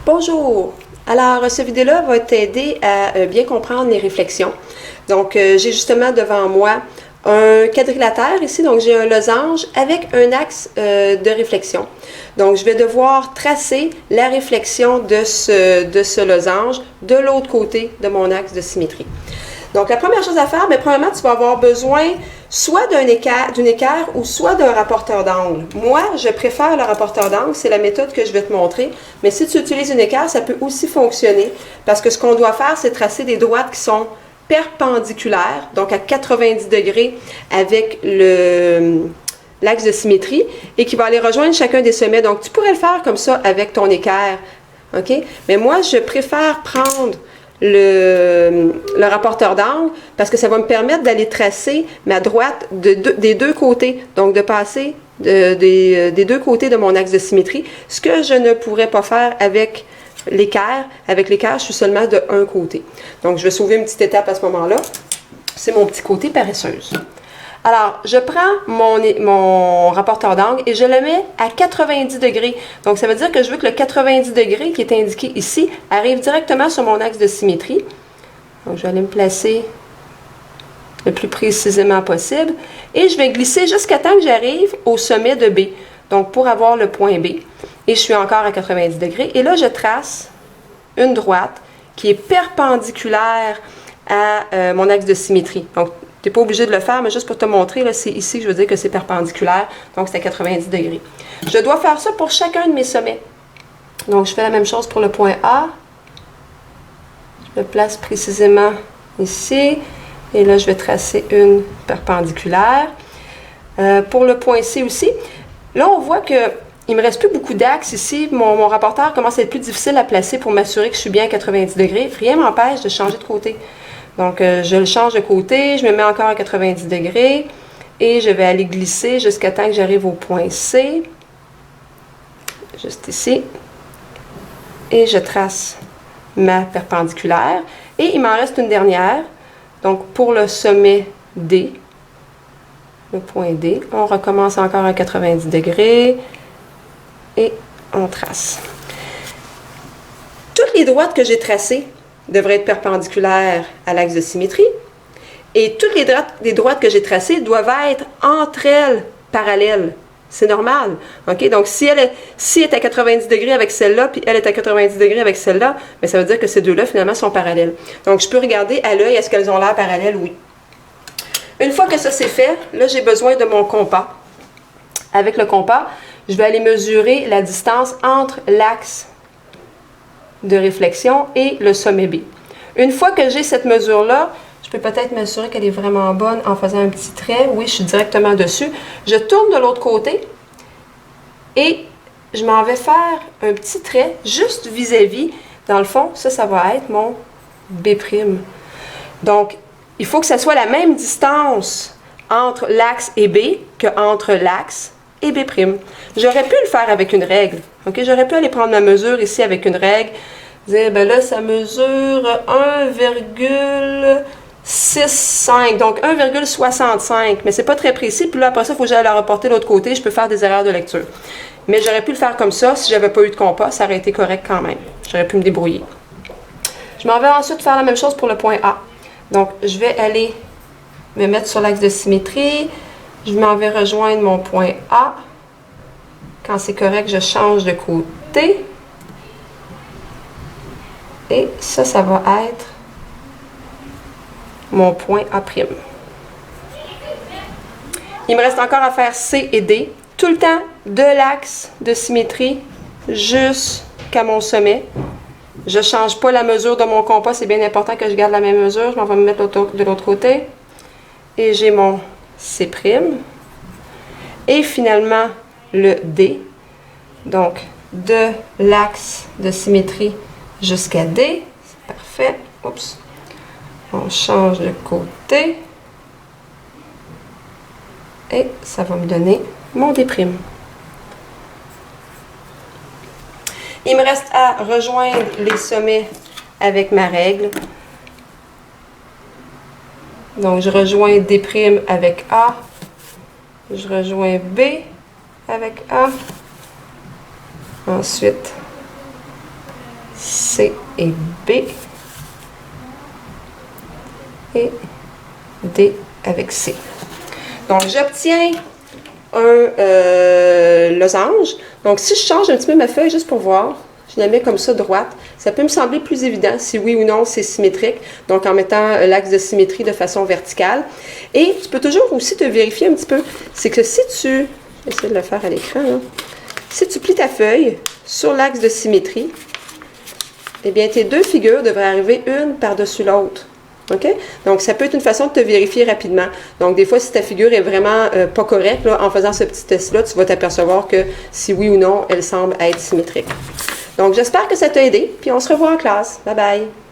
Bonjour! Alors, cette vidéo-là va t'aider à bien comprendre les réflexions. Donc, j'ai justement devant moi un quadrilatère ici, donc j'ai un losange avec un axe de réflexion. Donc, je vais devoir tracer la réflexion de ce losange de l'autre côté de mon axe de symétrie. Donc, la première chose à faire, bien, premièrement, tu vas avoir besoin soit d'une équerre ou soit d'un rapporteur d'angle. Moi, je préfère le rapporteur d'angle, c'est la méthode que je vais te montrer. Mais si tu utilises une équerre, ça peut aussi fonctionner parce que ce qu'on doit faire, c'est tracer des droites qui sont perpendiculaires, donc à 90 degrés avec l'axe de symétrie et qui va aller rejoindre chacun des sommets. Donc, tu pourrais le faire comme ça avec ton équerre. OK? Mais moi, je préfère prendre le rapporteur d'angle parce que ça va me permettre d'aller tracer ma droite des deux côtés, donc de passer des deux côtés de mon axe de symétrie, ce que je ne pourrais pas faire avec l'équerre. Avec l'équerre, je suis seulement de un côté. Donc, je vais sauver une petite étape à ce moment-là. C'est mon petit côté paresseuse. Alors, je prends mon rapporteur d'angle et je le mets à 90 degrés. Donc, ça veut dire que je veux que le 90 degrés qui est indiqué ici arrive directement sur mon axe de symétrie. Donc, je vais aller me placer le plus précisément possible. Et je vais glisser jusqu'à temps que j'arrive au sommet de B. Donc, pour avoir le point B. Et je suis encore à 90 degrés. Et là, je trace une droite qui est perpendiculaire à mon axe de symétrie. Donc, tu n'es pas obligé de le faire, mais juste pour te montrer, c'est ici que je veux dire que c'est perpendiculaire, donc c'est à 90 degrés. Je dois faire ça pour chacun de mes sommets. Donc, je fais la même chose pour le point A. Je le place précisément ici. Et là, je vais tracer une perpendiculaire. Pour le point C aussi, là, on voit qu'il ne me reste plus beaucoup d'axes ici. Mon rapporteur commence à être plus difficile à placer pour m'assurer que je suis bien à 90 degrés. Rien ne m'empêche de changer de côté. Donc, je le change de côté, je me mets encore à 90 degrés et je vais aller glisser jusqu'à temps que j'arrive au point C, juste ici, et je trace ma perpendiculaire. Et il m'en reste une dernière, donc pour le sommet D, le point D, on recommence encore à 90 degrés et on trace. Toutes les droites que j'ai tracées devraient être perpendiculaires à l'axe de symétrie. Et toutes les droites que j'ai tracées doivent être entre elles parallèles. C'est normal. OK? Donc, si elle est à 90 degrés avec celle-là, puis elle est à 90 degrés avec celle-là, bien, ça veut dire que ces deux-là, finalement, sont parallèles. Donc, je peux regarder à l'œil, est-ce qu'elles ont l'air parallèles? Oui. Une fois que ça c'est fait, là, j'ai besoin de mon compas. Avec le compas, je vais aller mesurer la distance entre l'axe de réflexion et le sommet B. Une fois que j'ai cette mesure-là, je peux peut-être m'assurer qu'elle est vraiment bonne en faisant un petit trait. Oui, je suis directement dessus. Je tourne de l'autre côté et je m'en vais faire un petit trait juste vis-à-vis. Dans le fond, ça va être mon B'. Donc, il faut que ça soit la même distance entre l'axe et B qu'entre l'axe et B'. J'aurais pu le faire avec une règle. Okay? J'aurais pu aller prendre ma mesure ici avec une règle. Dire, ben là, ça mesure 1,65, donc 1,65. Mais c'est pas très précis. Puis là, après ça, il faut que j'aille la reporter de l'autre côté. Je peux faire des erreurs de lecture. Mais j'aurais pu le faire comme ça. Si j'avais pas eu de compas, ça aurait été correct quand même. J'aurais pu me débrouiller. Je m'en vais ensuite faire la même chose pour le point A. Donc, je vais aller me mettre sur l'axe de symétrie. Je m'en vais rejoindre mon point A. Quand c'est correct, je change de côté. Et ça va être mon point A'. Il me reste encore à faire C et D. Tout le temps de l'axe de symétrie jusqu'à mon sommet. Je ne change pas la mesure de mon compas. C'est bien important que je garde la même mesure. Je m'en vais me mettre de l'autre côté. Et j'ai mon C'. Et finalement, le D. Donc, de l'axe de symétrie jusqu'à D. C'est parfait. Oups. On change de côté. Et ça va me donner mon D'. Il me reste à rejoindre les sommets avec ma règle. Donc, je rejoins D' avec A. Je rejoins B avec A. Ensuite, C et B. Et D avec C. Donc, j'obtiens un losange. Donc, si je change un petit peu ma feuille juste pour voir, je la mets comme ça droite, ça peut me sembler plus évident si oui ou non c'est symétrique, donc en mettant l'axe de symétrie de façon verticale. Et tu peux toujours aussi te vérifier un petit peu, c'est que si tu, je vais essayer de le faire à l'écran, si tu plies ta feuille sur l'axe de symétrie, eh bien tes deux figures devraient arriver une par-dessus l'autre. OK? Donc, ça peut être une façon de te vérifier rapidement. Donc, des fois, si ta figure est vraiment pas correcte, là, en faisant ce petit test-là, tu vas t'apercevoir que si oui ou non, elle semble être symétrique. Donc, j'espère que ça t'a aidé, puis on se revoit en classe. Bye bye!